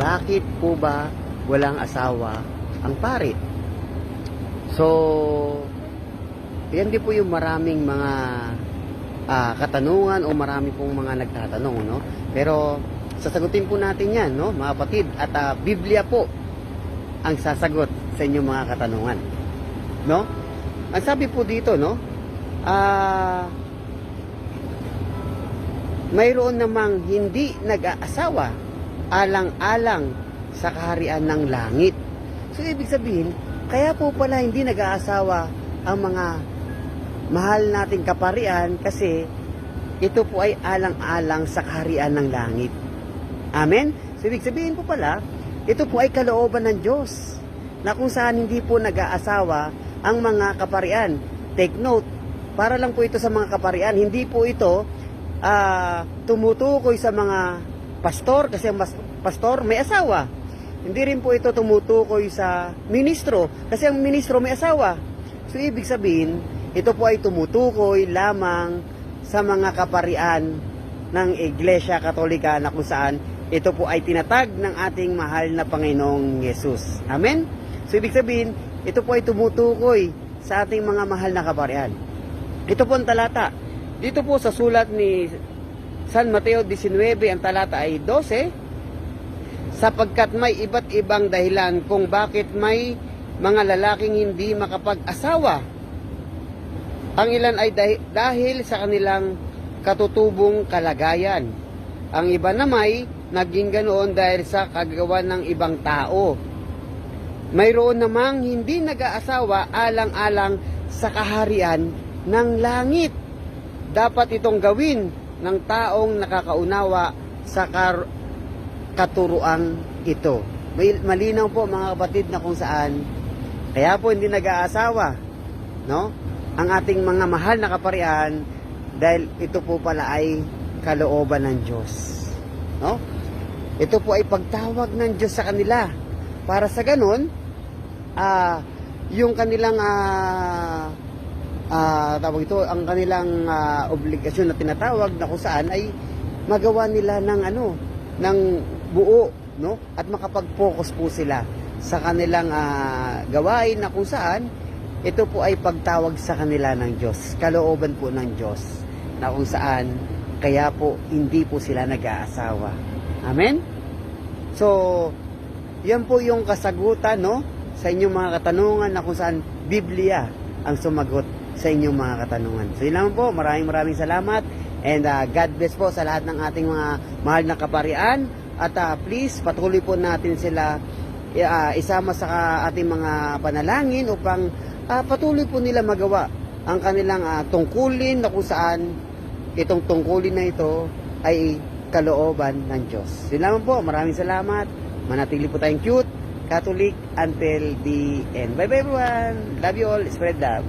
bakit po ba walang asawa ang pari? So, yan din po yung maraming mga katanungan o marami pong mga nagtatanong, no? Pero sasagutin po natin yan, no, mga kapatid, at Biblia po ang sasagot sa inyong mga katanungan, no? Ang sabi po dito, no, mayroon namang hindi nag-aasawa alang-alang sa kaharian ng langit. So ibig sabihin, kaya po pala hindi nag-aasawa ang mga mahal nating kaparian kasi ito po ay alang-alang sa kaharian ng langit. Amen? So ibig sabihin po pala, ito po ay kalooban ng Diyos na kung saan hindi po nag-aasawa ang mga kaparian. Take note, para lang po ito sa mga kaparian, hindi po ito tumutukoy sa mga pastor kasi ang pastor may asawa. Hindi rin po ito tumutukoy sa ministro kasi ang ministro may asawa. So ibig sabihin, ito po ay tumutukoy lamang sa mga kaparian ng Iglesia Katolika na kung saan ito po ay tinatag ng ating mahal na Panginoong Yesus. Amen? So ibig sabihin, ito po ay tumutukoy sa ating mga mahal na kaparian. Ito po ang talata. Dito po sa sulat ni San Mateo 19, ang talata ay 12, sapagkat may iba't ibang dahilan kung bakit may mga lalaking hindi makapag-asawa. Ang ilan ay dahil sa kanilang katutubong kalagayan. Ang iba namay naging ganoon dahil sa kagawa ng ibang tao. Mayroon namang hindi nag-aasawa alang-alang sa kaharian ng langit. Dapat itong gawin ng taong nakakaunawa sa katuruang ito. Malinaw po mga kapatid na kung saan kaya po hindi nag-aasawa, no? Ang ating mga mahal na kaparian dahil ito po pala ay kalooban ng Diyos, no? Ito po ay pagtawag ng Diyos sa kanila para sa ganun yung kanilang tawag ito, ang kanilang obligasyon na tinatawag na kung saan ay magawa nila ng ng buo, no? At makapag-focus po sila sa kanilang gawain na kung saan ito po ay pagtawag sa kanila ng Diyos, kalooban po ng Diyos na kung saan kaya po hindi po sila nag-aasawa. Amen? So, yan po yung kasagutan, no, sa inyong mga katanungan na kung saan Biblia ang sumagot sa inyong mga katanungan. So yun lang po, maraming salamat and God bless po sa lahat ng ating mga mahal na kaparian at please patuloy po natin sila isama sa ating mga panalangin upang patuloy po nila magawa ang kanilang tungkulin na kung saan itong tungkulin na ito ay kalooban ng Diyos. Yun lang po, maraming salamat. Manatili po tayong cute, Catholic until the end. Bye bye everyone. Love you all. Spread love.